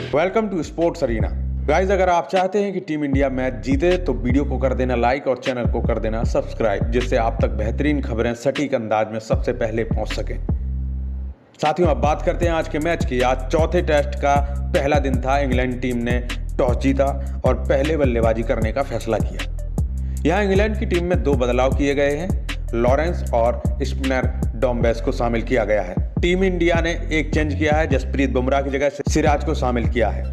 Welcome to sports arena. Guys, अगर आप चाहते हैं कि टीम इंडिया मैच जीते तो वीडियो को कर देना लाइक और चैनल को कर देना सब्सक्राइब, जिससे आप तक बेहतरीन खबरें सटीक अंदाज में सबसे पहले पहुंच सकें। साथियों, अब बात करते हैं आज के मैच की। आज चौथे टेस्ट का पहला दिन था। इंग्लैंड टीम ने टॉस जीता और पहले बल्लेबाजी करने का फैसला किया। यहाँ इंग्लैंड की टीम में दो बदलाव किए गए हैं। लॉरेंस और स्पिनर डॉम्बेस को शामिल किया गया है। टीम इंडिया ने एक चेंज किया है, जसप्रीत बुमराह की जगह सिराज को शामिल किया है।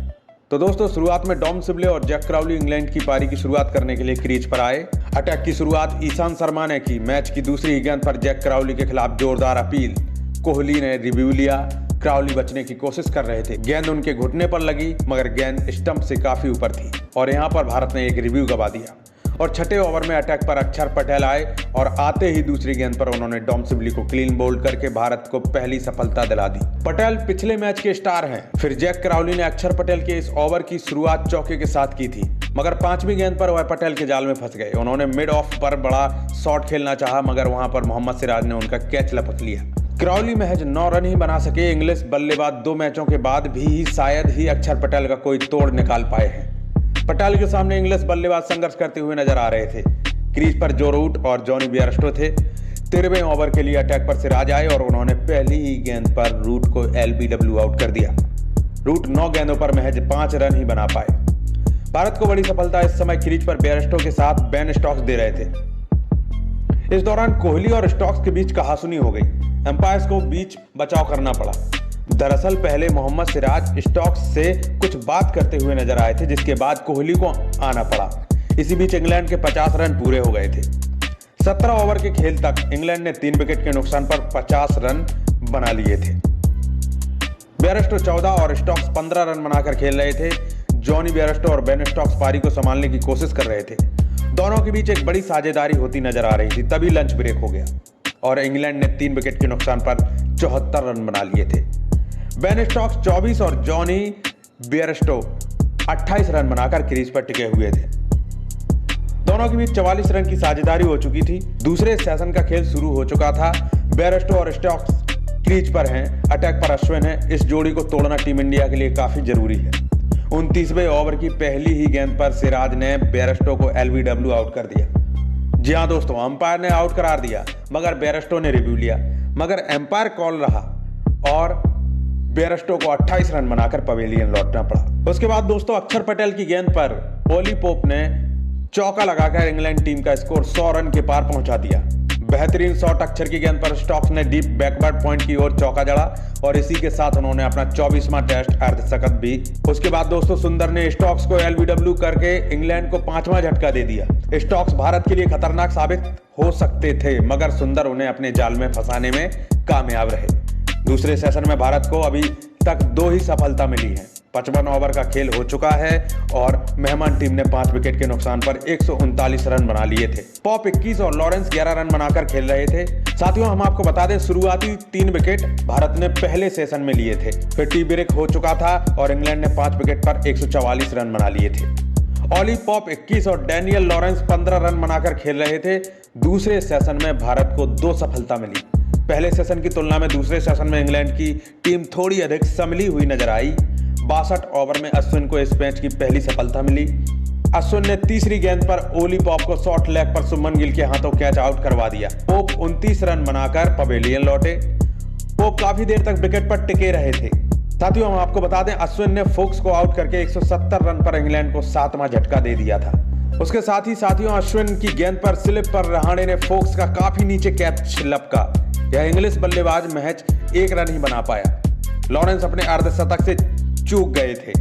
तो दोस्तों, शुरुआत में डॉम सिबले और जैक क्राउली इंग्लैंड की पारी की शुरुआत करने के लिए क्रीज पर आए। अटैक की शुरुआत ईशांत शर्मा ने की। मैच की दूसरी गेंद पर जैक क्राउली के खिलाफ जोरदार अपील। कोहली ने रिव्यू लिया। क्राउली बचने की कोशिश कर रहे थे। गेंद उनके घुटने पर लगी, मगर गेंद स्टंप से काफी ऊपर थी और यहाँ पर भारत ने एक रिव्यू गवा दिया। और छठे ओवर में अटैक पर अक्षर पटेल आए और आते ही दूसरी गेंद पर उन्होंने डॉम सिबली को क्लीन बोल्ड करके भारत को पहली सफलता दिला दी। पटेल पिछले मैच के स्टार हैं। फिर जैक क्राउली ने अक्षर पटेल के इस ओवर की शुरुआत चौके के साथ की थी, मगर पांचवी गेंद पर वह पटेल के जाल में फंस गए। उन्होंने मिड ऑफ पर बड़ा शॉट खेलना चाहा, मगर वहां पर मोहम्मद सिराज ने उनका कैच लपक लिया। क्राउली महज 9 रन ही बना सके। इंग्लिश बल्लेबाज 2 मैचों के बाद भी शायद ही अक्षर पटेल का कोई तोड़ निकाल पाए हैं। पटेल के सामने इंग्लिश बल्लेबाज संघर्ष करते हुए नजर आ रहे थे। क्रीज पर जो रूट और जॉनी बेयरस्टो थे। 13वें ओवर के लिए अटैक पर सिराज आए और उन्होंने पहली ही गेंद पर रूट को LBW आउट कर दिया। रूट 9 गेंदों पर महज 5 रन ही बना पाए। भारत को बड़ी सफलता इस समय क्रीज पर बेयरस्टो के साथ बेन स्टोक्स दे रहे थे। इस दौरान कोहली और स्टोक्स के बीच कहासुनी हो गई। एम्पायर्स को बीच बचाव करना पड़ा। दरअसल पहले मोहम्मद सिराज स्टोक्स से कुछ बात करते हुए नजर आए थे, जिसके बाद कोहली को आना पड़ा। इसी बीच इंग्लैंड के 50 रन पूरे हो गए थे। 17 ओवर के खेल तक इंग्लैंड ने 3 विकेट के नुकसान पर 50 रन बना लिए थे। बेयरस्टो 14 और स्टोक्स 15 रन बनाकर खेल रहे थे। जॉनी बेयरस्टो और बेन स्टोक्स पारी को संभालने की कोशिश कर रहे थे। दोनों के बीच एक बड़ी साझेदारी होती नजर आ रही थी। तभी लंच ब्रेक हो गया और इंग्लैंड ने 3 विकेट के नुकसान पर 74 रन बना लिए थे। बेन स्टोक्स 24 और जॉनी बेयरस्टो 28 रन बनाकर क्रीज पर टिके हुए थे। दोनों के बीच 44 रन की साझेदारी हो चुकी थी। दूसरे सेशन का खेल शुरू हो चुका था। बेयरस्टो और स्टोक्स क्रीज पर हैं, अटैक पर अश्विन है। इस जोड़ी को तोड़ना टीम इंडिया के लिए काफी जरूरी है। 29वें ओवर की पहली ही गेंद पर सिराज ने बेयरस्टो को LBW आउट कर दिया। जी हाँ दोस्तों, अंपायर ने आउट करार दिया, मगर बेयरस्टो ने रिव्यू लिया। मगर एम्पायर कॉल रहा और बेयरस्टो को 28 रन बनाकर पवेलियन लौटना पड़ा। उसके बाद दोस्तों, अक्षर पटेल की गेंद पर ओली पोप ने चौका लगाकर इंग्लैंड टीम का स्कोर 100 रन के पार पहुंचा दिया। बेहतरीन शॉट अक्षर की गेंद पर स्टोक्स ने डीप बैकवर्ड पॉइंट की ओर चौका जड़ा और इसी के साथ उन्होंने अपना 24वां टेस्ट अर्धशतक भी। उसके बाद दोस्तों, सुंदर ने स्टोक्स को LBW करके इंग्लैंड को 5वां झटका दे दिया। स्टोक्स भारत के लिए खतरनाक साबित हो सकते थे, मगर सुंदर उन्हें अपने जाल में फंसाने में कामयाब रहे। दूसरे सेशन में भारत को अभी तक 2 ही सफलता मिली है। 55 ओवर का खेल हो चुका है और मेहमान टीम ने 5 विकेट के नुकसान पर 139 रन बना लिए थे। पॉप 21 और लॉरेंस 11 रन बनाकर खेल रहे थे। साथियों, हम आपको बता दें, शुरुआती 3 विकेट भारत ने पहले सेशन में लिए थे। फिर टी ब्रेक हो चुका था और इंग्लैंड ने 5 विकेट पर 144 रन बना लिए थे। ऑली पॉप 21 और डैनियल लॉरेंस 15 रन बनाकर खेल रहे थे। दूसरे सेशन में भारत को 2 सफलता मिली। पहले सेशन की तुलना में दूसरे सेशन में इंग्लैंड की टीम थोड़ी अधिक संभली हुई नजर आई। 62 ओवर में अश्विन को इस मैच की पहली सफलता मिली। अश्विन ने तीसरी गेंद पर ओली पॉप को शॉर्ट लेग पर सुमन गिल के हाथों कैच आउट करवा दिया। पोप 29 रन बनाकर पवेलियन लौटे। पोप काफी देर तक विकेट पर टिके रहे थे। साथियों, हम आपको बता दें, अश्विन ने फोक्स को आउट करके 170 रन पर इंग्लैंड को 7वां झटका दे दिया था। उसके साथ ही साथियों, अश्विन की गेंद पर स्लिप पर रहाणे ने फोक्स का काफी नीचे कैच लपका। यह इंग्लिश बल्लेबाज महज 1 रन ही बना पाया। लॉरेंस अपने अर्धशतक से चूक गए थे।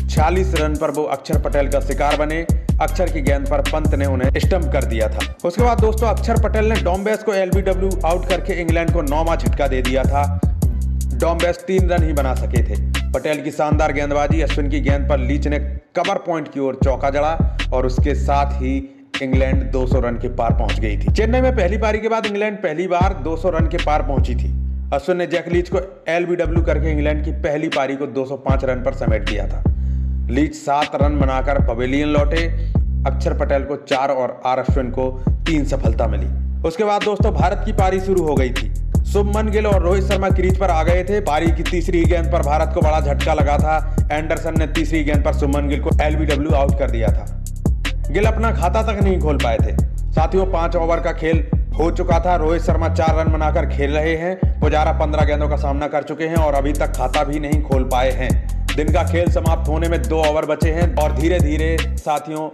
46 रन पर वो अक्षर पटेल का शिकार बने। अक्षर की गेंद पर पंत ने उन्हें स्टंप कर दिया था। उसके बाद दोस्तों, अक्षर पटेल ने डॉम्बेस को LBW आउट करके इंग्लैंड को 9वां झटका दे दिया था। डॉम्बेस 3 रन ही बना सके थे। पटेल की शानदार गेंदबाजी, अश्विन की गेंद पर लीच ने कवर पॉइंट की ओर चौका जड़ा और उसके साथ ही इंग्लैंड 200 रन के पार पहुंच गई थी। चेन्नई में पहली पारी के बाद इंग्लैंड पहली बार 200 रन के पार पहुंची थी। अश्विन ने जैक लीच को LBW करके इंग्लैंड की पहली पारी को 205 रन पर समेट दिया था। लीच 7 रन बनाकर पवेलियन लौटे। अक्षर पटेल को 4 और अश्विन को 3 सफलता मिली। उसके बाद दोस्तों, भारत की पारी शुरू हो गई थी। शुभमन गिल और रोहित शर्मा क्रीज पर आ गए थे। पारी की तीसरी गेंद पर भारत को बड़ा झटका लगा था। एंडरसन ने तीसरी गेंद पर शुभमन गिल को एलबीडब्ल्यू आउट कर दिया था। गिल अपना खाता तक नहीं खोल पाए थे। साथियों, 5 ओवर का खेल हो चुका था। रोहित शर्मा 4 रन बनाकर खेल रहे हैं। पुजारा 15 गेंदों का सामना कर चुके हैं और अभी तक खाता भी नहीं खोल पाए हैं। दिन का खेल समाप्त होने में 2 ओवर बचे हैं और धीरे धीरे साथियों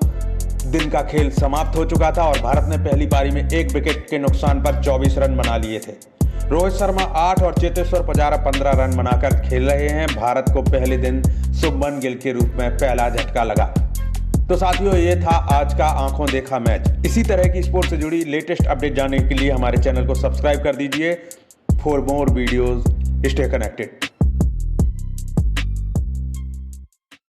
दिन का खेल समाप्त हो चुका था और भारत ने पहली पारी में 1 विकेट के नुकसान पर 24 रन बना लिए थे। रोहित शर्मा 8 और चेतेश्वर पुजारा 15 रन बनाकर खेल रहे हैं। भारत को पहले दिन शुभमन गिल के रूप में पहला झटका लगा। तो साथियों, ये था आज का आंखों देखा मैच। इसी तरह की स्पोर्ट्स से जुड़ी लेटेस्ट अपडेट जानने के लिए हमारे चैनल को सब्सक्राइब कर दीजिए। For more videos, stay connected.